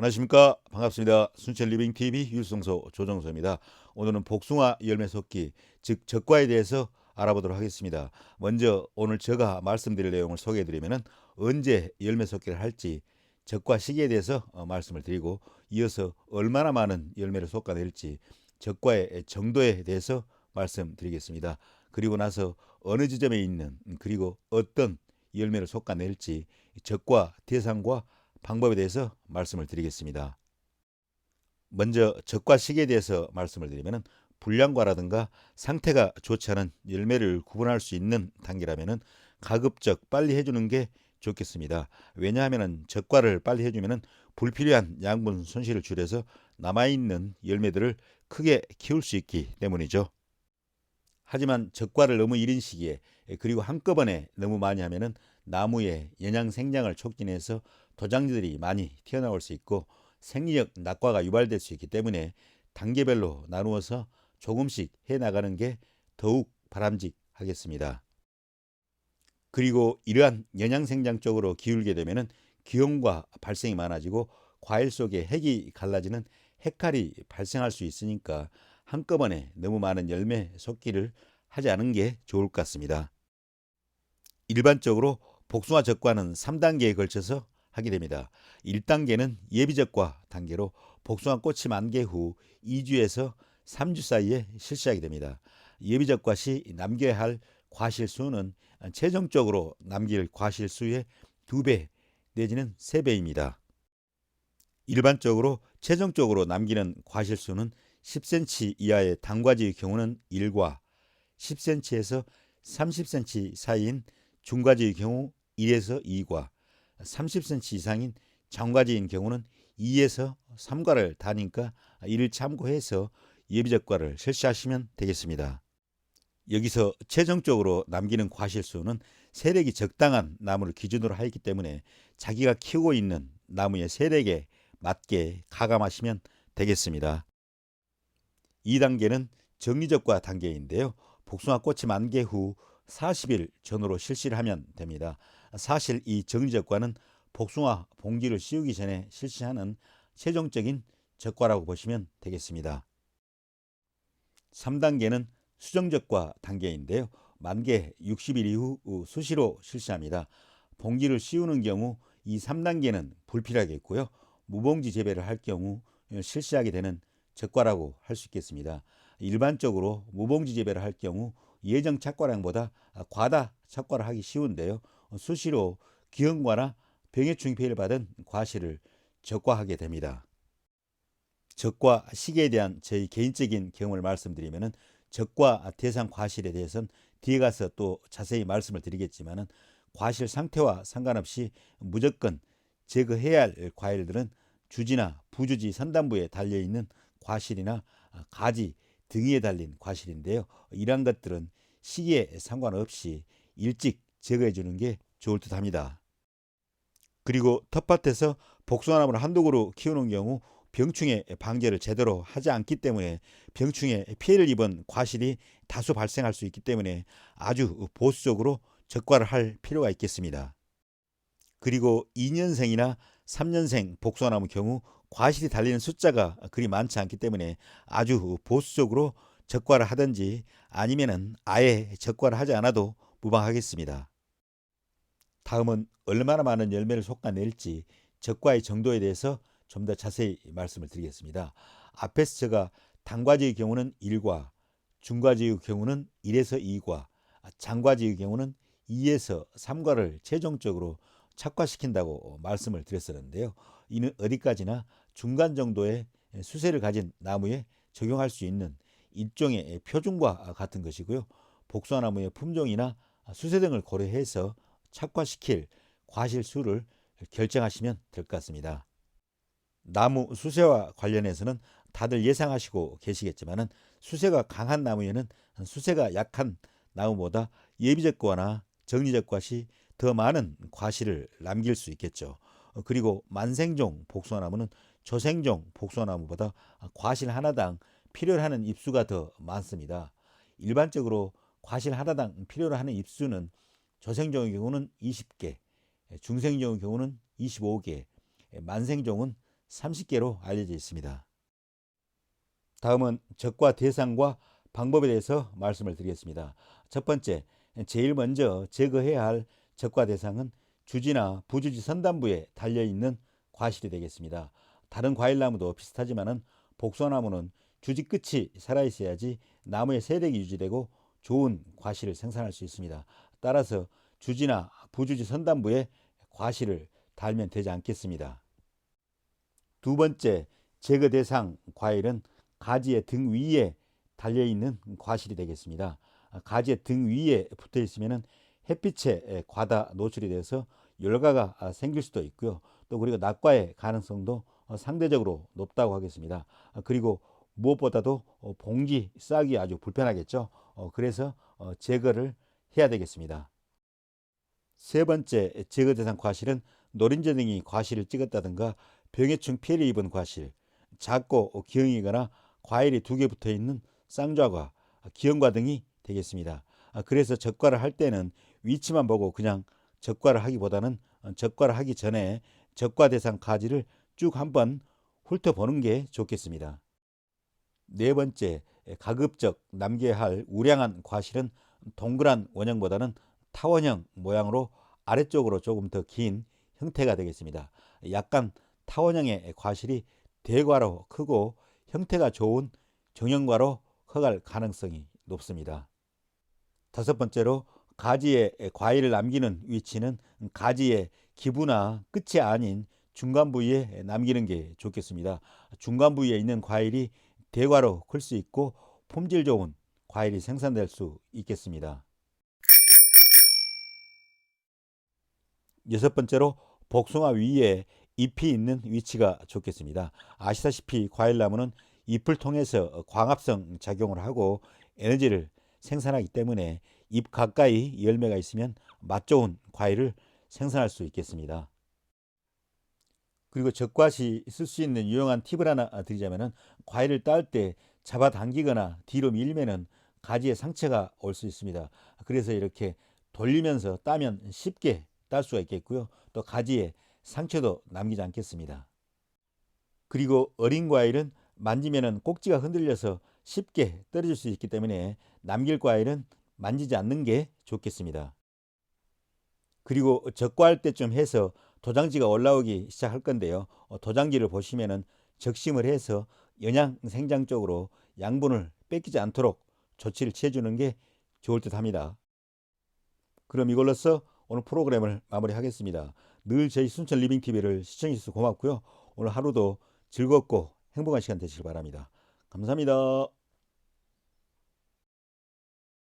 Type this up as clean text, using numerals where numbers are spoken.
안녕하십니까. 반갑습니다. 순천 리빙TV 율성소 조정서입니다. 오늘은 복숭아 열매 섞기, 즉 적과에 대해서 알아보도록 하겠습니다. 먼저 오늘 제가 말씀드릴 내용을 소개해드리면 언제 열매 섞기를 할지, 적과 시기에 대해서 말씀을 드리고, 이어서 얼마나 많은 열매를 솎아낼지, 적과의 정도에 대해서 말씀드리겠습니다. 그리고 나서 어느 지점에 있는, 그리고 어떤 열매를 솎아낼지, 적과 대상과 방법에 대해서 말씀을 드리겠습니다. 먼저 적과 시기에 대해서 말씀을 드리면, 불량과라든가 상태가 좋지 않은 열매를 구분할 수 있는 단계라면 가급적 빨리 해주는 게 좋겠습니다. 왜냐하면 적과를 빨리 해주면 불필요한 양분 손실을 줄여서 남아있는 열매들을 크게 키울 수 있기 때문이죠. 하지만 적과를 너무 이른 시기에, 그리고 한꺼번에 너무 많이 하면은 나무의 연양 생장을 촉진해서 도장지들이 많이 튀어나올 수 있고 생리적 낙과가 유발될 수 있기 때문에 단계별로 나누어서 조금씩 해 나가는 게 더욱 바람직하겠습니다. 그리고 이러한 연양 생장 쪽으로 기울게 되면은 기형과 발생이 많아지고 과일 속에 핵이 갈라지는 핵칼이 발생할 수 있으니까 한꺼번에 너무 많은 열매 섞기를 하지 않은 게 좋을 것 같습니다. 일반적으로 복숭아 적과는 3단계에 걸쳐서 하게 됩니다. 1단계는 예비적과 단계로 복숭아 꽃이 만개 후 2주에서 3주 사이에 실시하게 됩니다. 예비적과 시 남겨야 할 과실 수는 최종적으로 남길 과실 수의 2배 내지는 3배입니다. 일반적으로 최종적으로 남기는 과실수는 10cm 이하의 단과지의 경우는 1과, 10cm에서 30cm 사이인 중과지의 경우 1에서 2과, 30cm 이상인 장과지인 경우는 2에서 3과를 다니까 이를 참고해서 예비적과를 실시하시면 되겠습니다. 여기서 최종적으로 남기는 과실수는 세력이 적당한 나무를 기준으로 하기 때문에 자기가 키우고 있는 나무의 세력에 맞게 가감하시면 되겠습니다. 2단계는 정리적과 단계인데요. 복숭아 꽃이 만개 후 40일 전후로 실시를 하면 됩니다. 사실 이 정리적과는 복숭아 봉지를 씌우기 전에 실시하는 최종적인 적과라고 보시면 되겠습니다. 3단계는 수정적과 단계인데요. 만개 60일 이후 수시로 실시합니다. 봉지를 씌우는 경우 이 3단계는 불필요하겠고요. 무봉지 재배를 할 경우 실시하게 되는 적과라고 할 수 있겠습니다. 일반적으로 무봉지 재배를 할 경우 예정 착과량보다 과다 착과를 하기 쉬운데요. 수시로 기형과나 병해충 피해를 받은 과실을 적과하게 됩니다. 적과 시기에 대한 저희 개인적인 경험을 말씀드리면은, 적과 대상 과실에 대해서는 뒤에 가서 또 자세히 말씀을 드리겠지만은, 과실 상태와 상관없이 무조건 제거해야 할 과일들은 주지나 부주지 선단부에 달려 있는 과실이나 가지 등위에 달린 과실인데요. 이러한 것들은 시기에 상관없이 일찍 제거해 주는 게 좋을 듯 합니다. 그리고 텃밭에서 복숭아나무를 한두 그루 키우는 경우 병충해 방제를 제대로 하지 않기 때문에 병충해 피해를 입은 과실이 다수 발생할 수 있기 때문에 아주 보수적으로 적과를 할 필요가 있겠습니다. 그리고 2년생이나 3년생 복숭아나무 경우 과실이 달리는 숫자가 그리 많지 않기 때문에 아주 보수적으로 적과를 하든지 아니면은 아예 적과를 하지 않아도 무방하겠습니다. 다음은 얼마나 많은 열매를 솎아낼지 적과의 정도에 대해서 좀 더 자세히 말씀을 드리겠습니다. 앞에서 제가 단과지의 경우는 1과, 중과지의 경우는 1에서 2과, 장과지의 경우는 2에서 3과를 최종적으로 착과시킨다고 말씀을 드렸었는데요. 이는 어디까지나 중간 정도의 수세를 가진 나무에 적용할 수 있는 일종의 표준과 같은 것이고요. 복숭아나무의 품종이나 수세 등을 고려해서 착과시킬 과실 수를 결정하시면 될 것 같습니다. 나무 수세와 관련해서는 다들 예상하시고 계시겠지만은, 수세가 강한 나무에는 수세가 약한 나무보다 예비적과나 정리적과 시 더 많은 과실을 남길 수 있겠죠. 그리고 만생종 복숭아나무는 조생종 복숭아나무보다 과실 하나당 필요로 하는 입수가 더 많습니다. 일반적으로 과실 하나당 필요로 하는 입수는 조생종의 경우는 20개, 중생종의 경우는 25개, 만생종은 30개로 알려져 있습니다. 다음은 적과 대상과 방법에 대해서 말씀을 드리겠습니다. 첫 번째, 제일 먼저 제거해야 할 적과 대상은 주지나 부주지 선단부에 달려있는 과실이 되겠습니다. 다른 과일나무도 비슷하지만 복숭아나무는 주지 끝이 살아있어야지 나무의 세력이 유지되고 좋은 과실을 생산할 수 있습니다. 따라서 주지나 부주지 선단부에 과실을 달면 되지 않겠습니다. 두 번째, 제거 대상 과일은 가지의 등 위에 달려있는 과실이 되겠습니다. 가지의 등 위에 붙어 있으면 햇빛에 과다 노출이 돼서 열과가 생길 수도 있고요. 또 그리고 낙과의 가능성도 상대적으로 높다고 하겠습니다. 그리고 무엇보다도 봉지 싸기 아주 불편하겠죠. 그래서 제거를 해야 되겠습니다. 세 번째 제거 대상 과실은 노린재 등이 과실을 찍었다든가 병해충 피해를 입은 과실, 작고 기형이거나 과일이 2개 붙어 있는 쌍좌과, 기형과 등이 되겠습니다. 그래서 적과를 할 때는 위치만 보고 그냥 적과를 하기보다는 적과를 하기 전에 적과 대상 가지를 쭉 한번 훑어보는 게 좋겠습니다. 네 번째, 가급적 남겨야 할 우량한 과실은 동그란 원형보다는 타원형 모양으로 아래쪽으로 조금 더 긴 형태가 되겠습니다. 약간 타원형의 과실이 대과로 크고 형태가 좋은 정형과로 커갈 가능성이 높습니다. 다섯 번째로, 가지에 과일을 남기는 위치는 가지의 기부나 끝이 아닌 중간 부위에 남기는 게 좋겠습니다. 중간 부위에 있는 과일이 대과로 클 수 있고 품질 좋은 과일이 생산될 수 있겠습니다. 여섯 번째로, 복숭아 위에 잎이 있는 위치가 좋겠습니다. 아시다시피 과일나무는 잎을 통해서 광합성 작용을 하고 에너지를 생산하기 때문에 잎 가까이 열매가 있으면 맛 좋은 과일을 생산할 수 있겠습니다. 그리고 적과시 쓸 수 있는 유용한 팁을 하나 드리자면, 과일을 딸 때 잡아당기거나 뒤로 밀면은 가지에 상처가 올 수 있습니다. 그래서 이렇게 돌리면서 따면 쉽게 딸 수가 있겠고요. 또 가지에 상처도 남기지 않겠습니다. 그리고 어린 과일은 만지면은 꼭지가 흔들려서 쉽게 떨어질 수 있기 때문에 남길 과일은 만지지 않는 게 좋겠습니다. 그리고 적과할 때쯤 해서 도장지가 올라오기 시작할 건데요. 도장지를 보시면은 적심을 해서 영양 생장 쪽으로 양분을 뺏기지 않도록 조치를 취해주는 게 좋을 듯 합니다. 그럼 이걸로써 오늘 프로그램을 마무리하겠습니다. 늘 저희 순천 리빙TV를 시청해 주셔서 고맙고요. 오늘 하루도 즐겁고 행복한 시간 되시길 바랍니다. 감사합니다.